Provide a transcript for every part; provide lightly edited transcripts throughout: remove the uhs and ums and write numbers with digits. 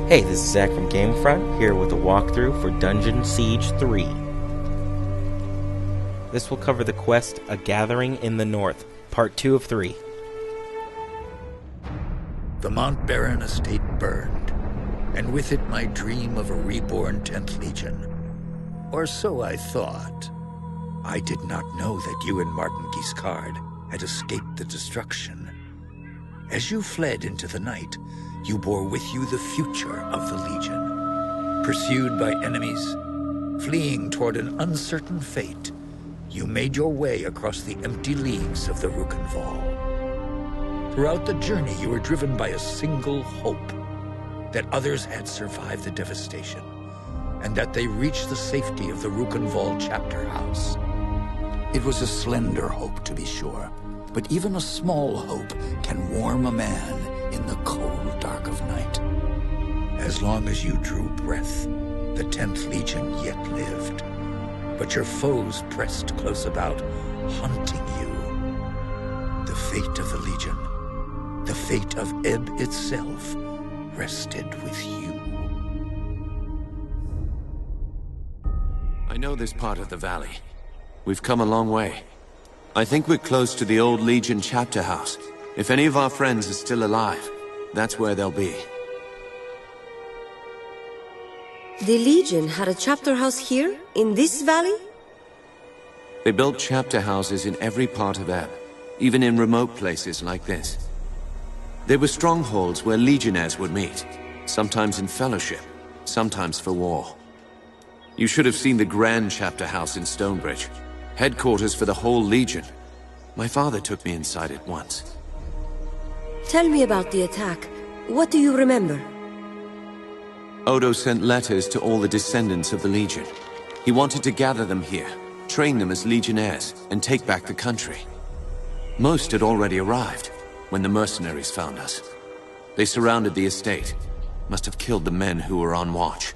Hey, this is Zach from GameFront, here with a walkthrough for Dungeon Siege 3. This will cover the quest A Gathering in the North, Part 2 of 3. The Mount Baron estate burned, and with it my dream of a reborn 10th Legion. Or so I thought. I did not know that you and Martin Guiscard had escaped the destruction. As you fled into the night, you bore with you the future of the Legion. Pursued by enemies, fleeing toward an uncertain fate, you made your way across the empty leagues of the Rookenvall. Throughout the journey, you were driven by a single hope: that others had survived the devastation, and that they reached the safety of the Rookenvall chapter house. It was a slender hope, to be sure, but even a small hope can warm a man in the cold dark of night. As long as you drew breath, the 10th Legion yet lived. But your foes pressed close about, hunting you. The fate of the Legion, the fate of Ebb itself, rested with you. I know this part of the valley. We've come a long way. I think we're close to the old Legion chapter house. If any of our friends are still alive, that's where they'll be. The Legion had a chapter house here, in this valley? They built chapter houses in every part of Ebb, even in remote places like this. They were strongholds where legionnaires would meet, sometimes in fellowship, sometimes for war. You should have seen the grand chapter house in Stonebridge, headquarters for the whole Legion. My father took me inside it once. Tell me about the attack. What do you remember? Odo sent letters to all the descendants of the Legion. He wanted to gather them here, train them as legionnaires, and take back the country. Most had already arrived when the mercenaries found us. They surrounded the estate, must have killed the men who were on watch.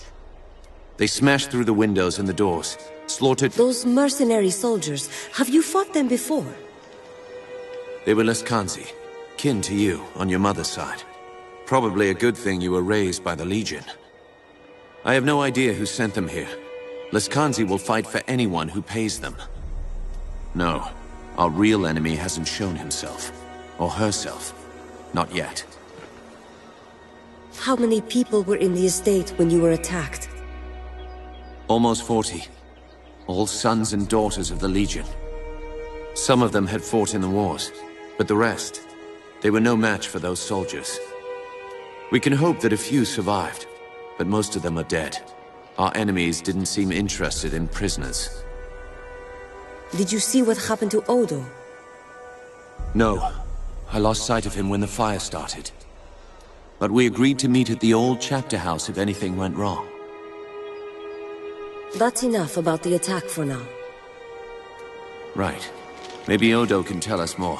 They smashed through the windows and the doors, slaughtered— Those mercenary soldiers, have you fought them before? They were Leskanzi, kin to you on your mother's side. Probably a good thing you were raised by the Legion. I have no idea who sent them here. Leskanzi will fight for anyone who pays them. No, our real enemy hasn't shown himself. Or herself. Not yet. How many people were in the estate when you were attacked? Almost 40. All sons and daughters of the Legion. Some of them had fought in the wars, but the rest, they were no match for those soldiers. We can hope that a few survived, but most of them are dead. Our enemies didn't seem interested in prisoners. Did you see what happened to Odo? No. I lost sight of him when the fire started. But we agreed to meet at the old chapter house if anything went wrong. That's enough about the attack for now. Right. Maybe Odo can tell us more,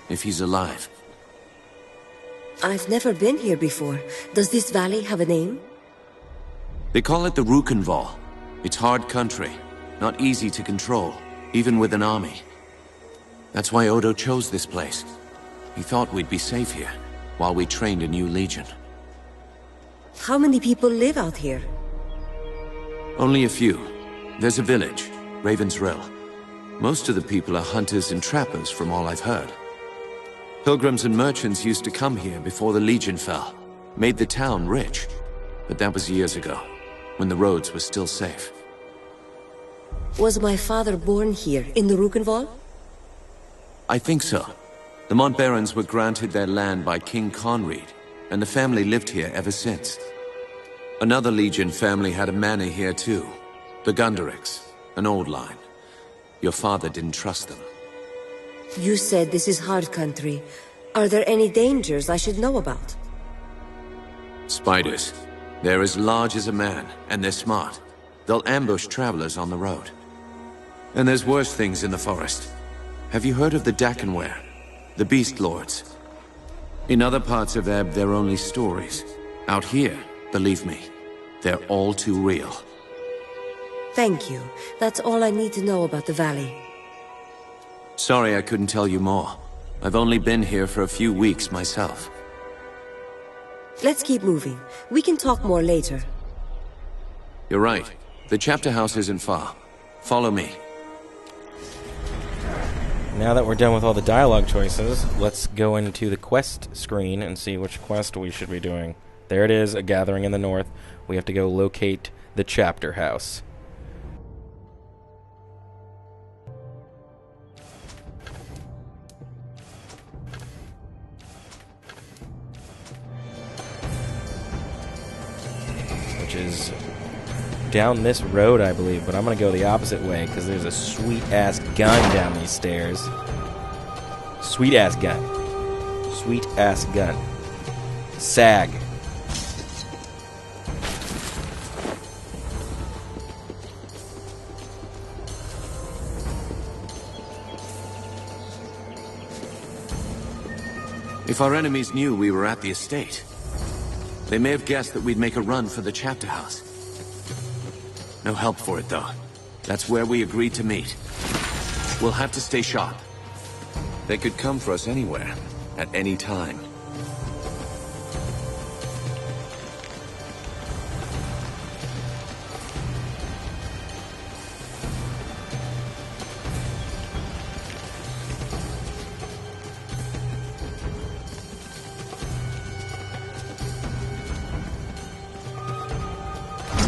if he's alive. I've never been here before. Does this valley have a name? They call it the Rookenvall. It's hard country, not easy to control, even with an army. That's why Odo chose this place. He thought we'd be safe here, while we trained a new Legion. How many people live out here? Only a few. There's a village, Raven's Rill. Most of the people are hunters and trappers from all I've heard. Pilgrims and merchants used to come here before the Legion fell, made the town rich. But that was years ago, when the roads were still safe. Was my father born here, in the Rookenvall? I think so. The Montbarons were granted their land by King Conread, and the family lived here ever since. Another Legion family had a manor here too, the Gunderics, an old line. Your father didn't trust them. You said this is hard country. Are there any dangers I should know about? Spiders. They're as large as a man, and they're smart. They'll ambush travelers on the road. And there's worse things in the forest. Have you heard of the Dakenware? The Beast Lords? In other parts of Ebb, they're only stories. Out here, believe me, they're all too real. Thank you. That's all I need to know about the valley. Sorry I couldn't tell you more. I've only been here for a few weeks myself. Let's keep moving. We can talk more later. You're right. The chapter house isn't far. Follow me. Now that we're done with all the dialogue choices, let's go into the quest screen and see which quest we should be doing. There it is, a gathering in the north. We have to go locate the chapter house. Which is down this road, I believe, but I'm going to go the opposite way because there's a sweet-ass gun down these stairs. Sweet-ass gun. Sweet-ass gun. SAG. If our enemies knew we were at the estate, they may have guessed that we'd make a run for the chapter house. No help for it, though. That's where we agreed to meet. We'll have to stay sharp. They could come for us anywhere, at any time.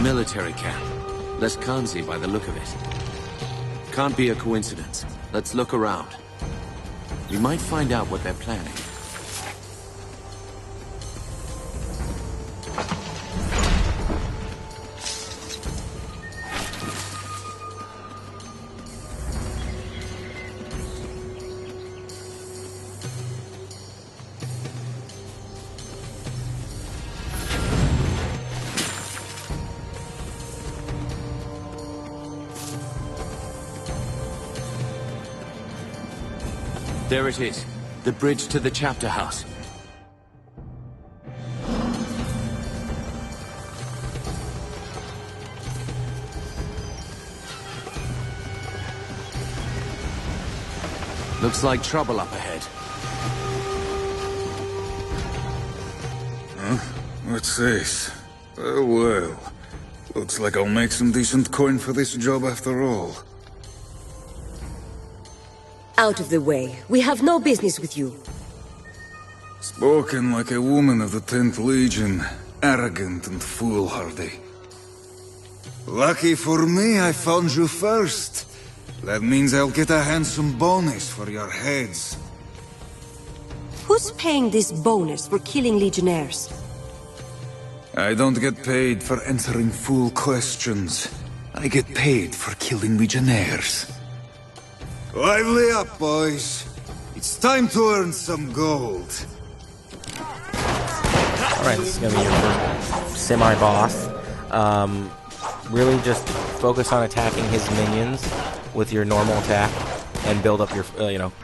Military camp. Less Kanzi by the look of it. Can't be a coincidence. Let's look around. We might find out what they're planning. There it is. The bridge to the chapter house. Looks like trouble up ahead. Huh? What's this? Oh well. Looks like I'll make some decent coin for this job after all. Out of the way. We have no business with you. Spoken like a woman of the 10th Legion. Arrogant and foolhardy. Lucky for me, I found you first. That means I'll get a handsome bonus for your heads. Who's paying this bonus for killing Legionnaires? I don't get paid for answering fool questions. I get paid for killing Legionnaires. Lively up, boys. It's time to earn some gold. Alright, this is going to be your first semi-boss. Really just focus on attacking his minions with your normal attack and build up your,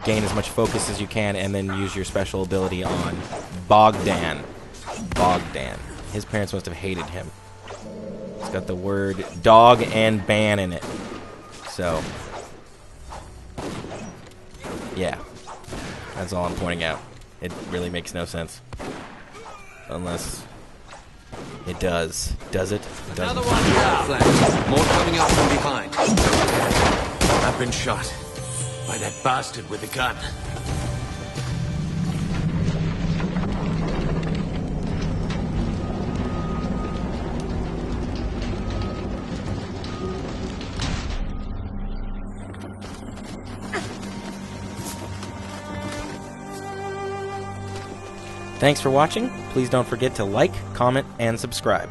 gain as much focus as you can and then use your special ability on Bogdan. Bogdan. His parents must have hated him. It's got the word dog and ban in it. So, yeah. That's all I'm pointing out. It really makes no sense. Unless it does. Does it? Doesn't. Another one here. More coming up from behind. I've been shot by that bastard with the gun. Thanks for watching. Please don't forget to like, comment, and subscribe.